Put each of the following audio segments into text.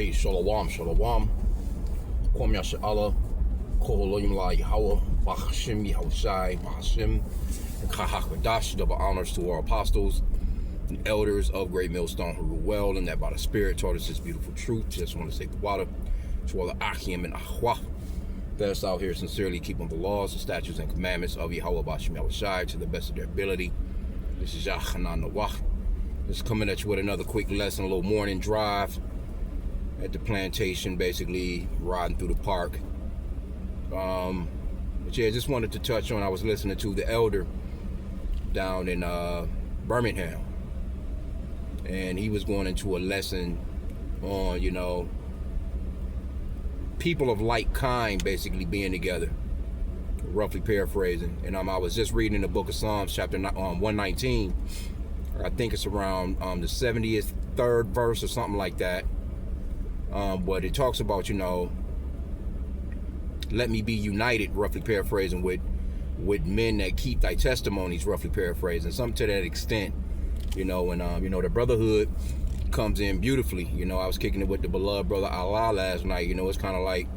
Hey, shalom, shalom. Kwam Yasha Allah, Koholoyim La Yahweh, H.I.M, H.I.M, and Kahakadash, double honors to our apostles and elders of Great Millstone who rule well, and that by the Spirit taught us this beautiful truth. Just want to say the water to all the H.I.M and Ahwa that's out here sincerely keeping the laws, the statutes, and commandments of Yahweh Bashim Yahushai to the best of their ability. This is Yachanan Nawah. Just coming at you with another quick lesson, a little morning drive at the plantation, basically riding through the park. But yeah, just wanted to touch on, I was listening to the elder down in Birmingham, and he was going into a lesson on, you know, people of like kind basically being together, roughly paraphrasing. And I was just reading the book of Psalms, chapter 119. I think it's around the 73rd verse or something like that. But it talks about, you know, let me be united, roughly paraphrasing, with men that keep thy testimonies, roughly paraphrasing, something to that extent, you know. And you know, the brotherhood comes in beautifully. You know, I was kicking it with the beloved brother Allah last night. You know, it's kind of like,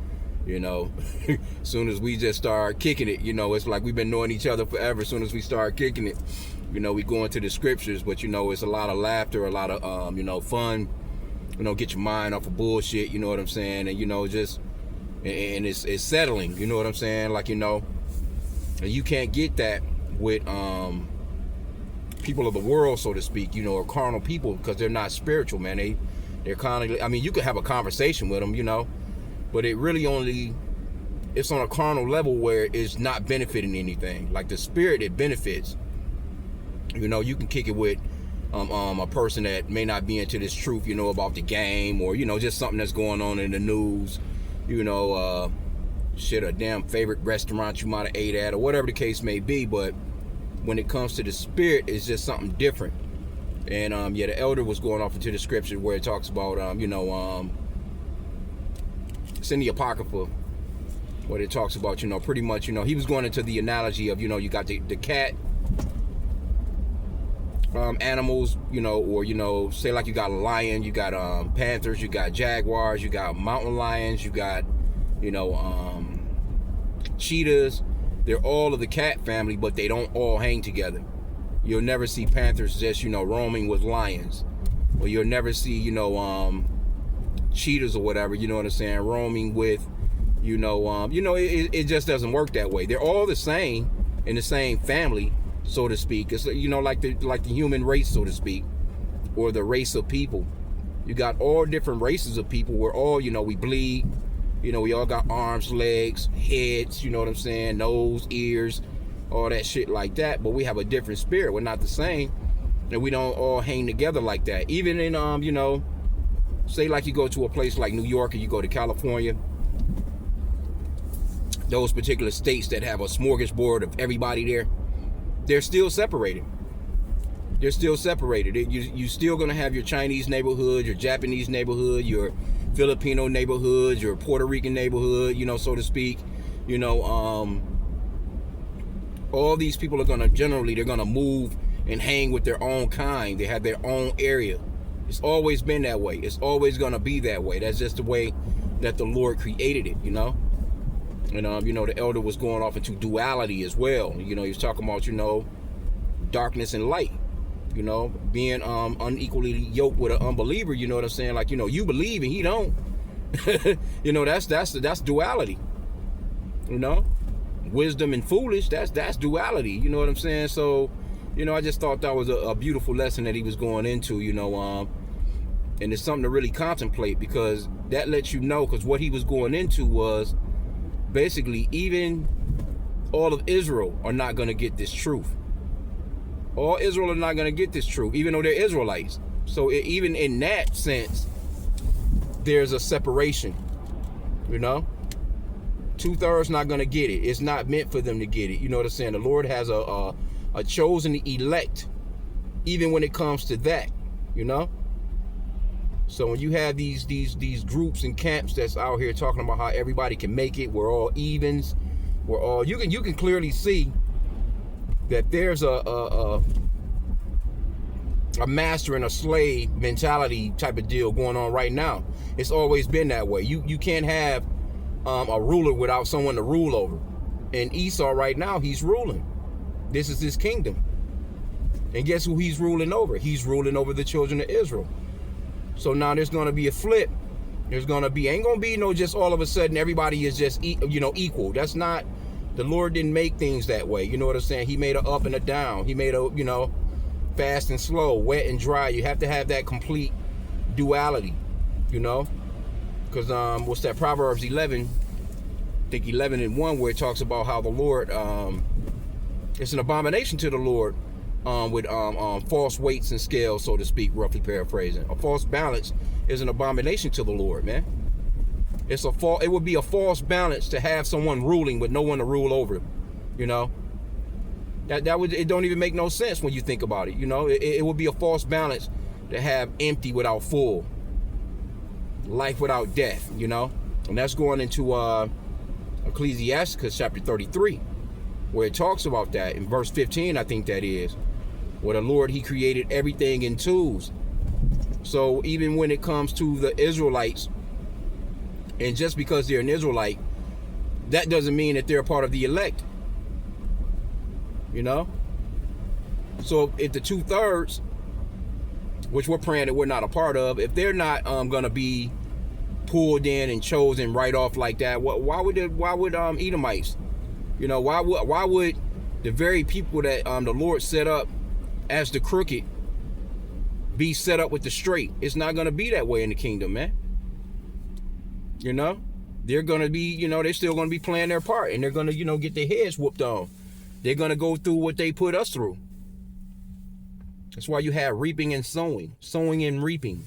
you know, as soon as we just start kicking it, you know, it's like we've been knowing each other forever. As soon as we start kicking it, you know, we go into the scriptures, but you know, it's a lot of laughter, a lot of you know, fun. You know, get your mind off of bullshit, you know what I'm saying? And, you know, just, and it's settling, you know what I'm saying? Like, you know, and you can't get that with people of the world, so to speak, you know, or carnal people, because they're not spiritual, man. They're kind of, I mean, you could have a conversation with them, you know, but it really only, it's on a carnal level where it's not benefiting anything. Like the spirit, it benefits. You know, you can kick it with a person that may not be into this truth, you know, about the game, or, you know, just something that's going on in the news, you know, shit, a damn favorite restaurant you might have ate at, or whatever the case may be. But when it comes to the spirit, it's just something different. And yeah, the elder was going off into the scripture where it talks about, you know, it's in the Apocrypha, where it talks about, you know, pretty much, you know, he was going into the analogy of, you know, you got the cat, animals, you know, or, you know, say like you got a lion, you got panthers, you got jaguars, you got mountain lions, you got, you know, cheetahs. They're all of the cat family, but they don't all hang together. You'll never see panthers just, you know, roaming with lions, or you'll never see, you know, cheetahs or whatever, you know what I'm saying, roaming with, you know, it just doesn't work that way. They're all the same in the same family, so to speak. It's, you know, like the human race, so to speak, or the race of people. You got all different races of people. We're all, you know, we bleed, you know, we all got arms, legs, heads, you know what I'm saying, nose, ears, all that shit like that. But we have a different spirit. We're not the same, and we don't all hang together like that. Even in you know, say like you go to a place like New York, or you go to California, those particular states that have a smorgasbord of everybody there, they're still separated. They're still separated. You still gonna have your Chinese neighborhood, your Japanese neighborhood, your Filipino neighborhood, your Puerto Rican neighborhood, you know, so to speak. You know, all these people are gonna generally, they're gonna move and hang with their own kind. They have their own area. It's always been that way. It's always gonna be that way. That's just the way that the Lord created it, you know. And you know, the elder was going off into duality as well. You know, he was talking about, you know, darkness and light, you know, being unequally yoked with an unbeliever, you know what I'm saying? Like, you know, you believe and he don't. You know, that's duality. You know, wisdom and foolish, that's duality, you know what I'm saying? So, you know, I just thought that was a beautiful lesson that he was going into, you know, and it's something to really contemplate, because that lets you know, because what he was going into was basically, even all of Israel are not going to get this truth. All Israel are not going to get this truth, even though they're Israelites. So even in that sense, there's a separation, you know. 2/3 not going to get it. It's not meant for them to get it. You know what I'm saying? The Lord has a chosen elect, even when it comes to that, you know. So when you have these groups and camps that's out here talking about how everybody can make it, we're all evens, we're all, you can clearly see that there's a a master and a slave mentality type of deal going on right now. It's always been that way. You can't have a ruler without someone to rule over. And Esau right now, he's ruling. This is his kingdom. And guess who he's ruling over? He's ruling over the children of Israel. So now there's going to be a flip. There's going to be, ain't going to be no just all of a sudden everybody is just, equal. That's not, the Lord didn't make things that way. You know what I'm saying? He made a up and a down. He made a, fast and slow, wet and dry. You have to have that complete duality, because what's that, Proverbs 11, I think 11:1, where it talks about how the Lord, it's an abomination to the Lord with false weights and scales, so to speak, roughly paraphrasing. A false balance is an abomination to the Lord, man. It would be a false balance to have someone ruling with no one to rule over, it don't even make no sense when you think about it. It would be a false balance to have empty without full, life without death, and that's going into Ecclesiastes chapter 33, where it talks about that in verse 15. I think that is where the Lord, he created everything in twos. So even when it comes to the Israelites, and just because they're an Israelite, that doesn't mean that they're a part of the elect. So if the 2/3, which we're praying that we're not a part of, if they're not gonna be pulled in and chosen right off like that, why would Edomites, why would the very people that the Lord set up as the crooked be set up with the straight? It's not gonna be that way in the kingdom, man. They're gonna be, they're still gonna be playing their part, and they're gonna, get their heads whooped on. They're going to go through what they put us through. That's why you have reaping and sowing. Sowing and reaping.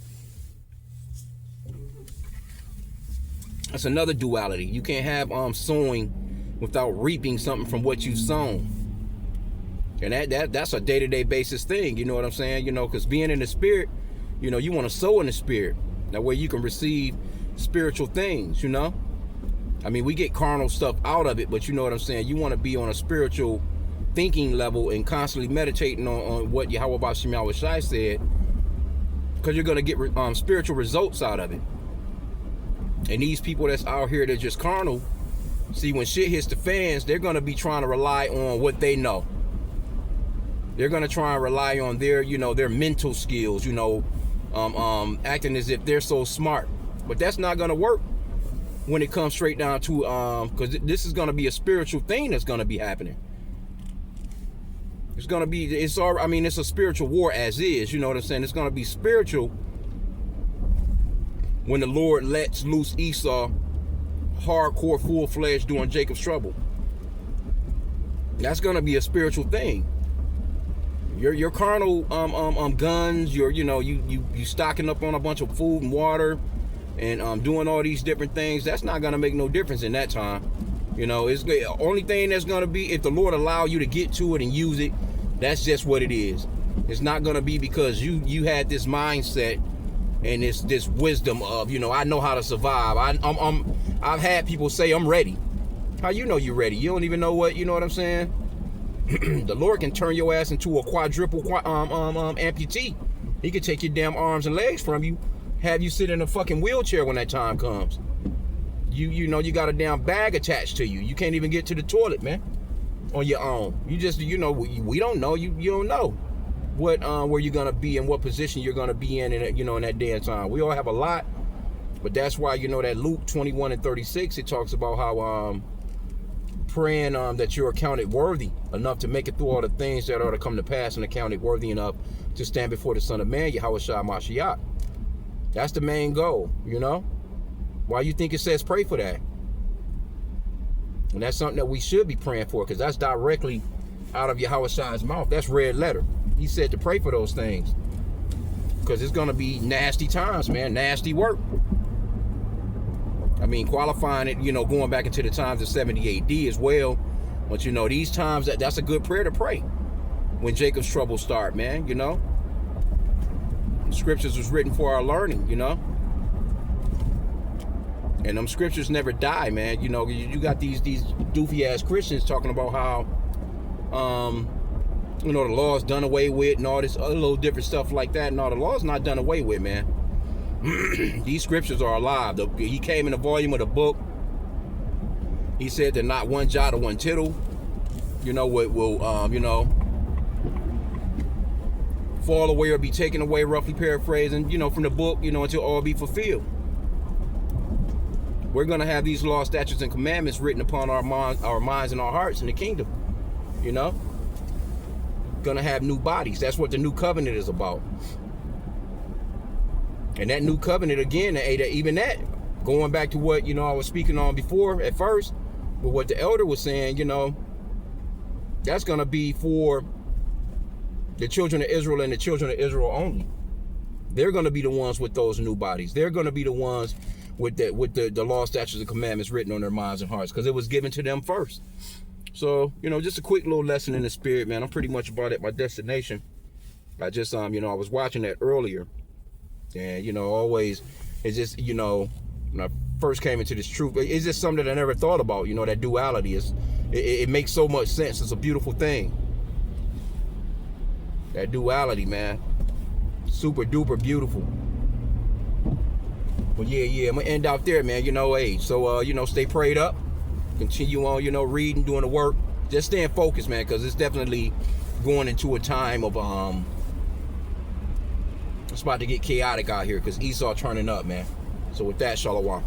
That's another duality. You can't have sowing without reaping something from what you've sown. And that's a day-to-day basis thing. You know what I'm saying? Because being in the spirit, you want to sow in the spirit. That way you can receive spiritual things, I mean, we get carnal stuff out of it, but you know what I'm saying? You want to be on a spiritual thinking level and constantly meditating on what Yahweh Bashim Yahweh Shai said, because you're going to get spiritual results out of it. And these people that's out here, they're just carnal. See, when shit hits the fans, they're going to be trying to rely on what they know. They're going to try and rely on their, their mental skills, acting as if they're so smart. But that's not going to work when it comes straight down to, because this is going to be a spiritual thing that's going to be happening. It's going to be, it's a spiritual war as is, you know what I'm saying? It's going to be spiritual when the Lord lets loose Esau hardcore, full-fledged during Jacob's trouble. That's going to be a spiritual thing. Your carnal guns, you stocking up on a bunch of food and water, and doing all these different things, that's not going to make no difference in that time. It's the only thing that's going to be, if the Lord allow you to get to it and use it, that's just what it is. It's not going to be because you had this mindset and this wisdom of, I know how to survive. I've had people say I'm ready. How you know you're ready? You don't even know what, you know what I'm saying? The Lord can turn your ass into a quadruple amputee. He can take your damn arms and legs from you, have you sit in a fucking wheelchair when that time comes. You got a damn bag attached to you. You can't even get to the toilet, man, on your own. You just, we don't know. You don't know what where you're gonna be and what position you're gonna be in that day and time. We all have a lot, but that's why that Luke 21:36, it talks about how praying that you're accounted worthy enough to make it through all the things that are to come to pass, and accounted worthy enough to stand before the Son of Man, Yahweh Shai Mashiach. That's the main goal, Why you think it says pray for that? And that's something that we should be praying for, because that's directly out of Yahweh Shai's mouth. That's red letter. He said to pray for those things, because it's going to be nasty times, man. Nasty work. I mean, qualifying it, going back into the times of 70 AD as well. But, these times, that's a good prayer to pray when Jacob's trouble start, man, The scriptures was written for our learning, And them scriptures never die, man. You got these doofy ass Christians talking about how you know, the law's done away with and all this other little different stuff like that. No, the law's not done away with, man. These scriptures are alive. He came in the volume of the book. He said that not one jot or one tittle, you know, will you know, fall away or be taken away, roughly paraphrasing, you know, from the book, you know, until all be fulfilled. We're going to have these laws, statutes, and commandments written upon our minds and our hearts in the kingdom, you know. Going to have new bodies. That's what the new covenant is about. And that new covenant, again, even that, going back to what, you know, I was speaking on before at first, but what the elder was saying, you know, that's going to be for the children of Israel and the children of Israel only. They're going to be the ones with those new bodies. They're going to be the ones with the law, statutes, and commandments written on their minds and hearts, because it was given to them first. So, you know, just a quick little lesson in the spirit, man. I'm pretty much about at my destination. I just, you know, I was watching that earlier. And, you know, always, it's just, you know, when I first came into this truth, it's just something that I never thought about, you know, that duality. It makes so much sense. It's a beautiful thing. That duality, man. Super duper beautiful. But yeah, I'm going to end out there, man. You know, hey, so, you know, stay prayed up. Continue on, you know, reading, doing the work. Just staying focused, man, because it's definitely going into a time of, it's about to get chaotic out here because Esau turning up, man. So with that, shalom.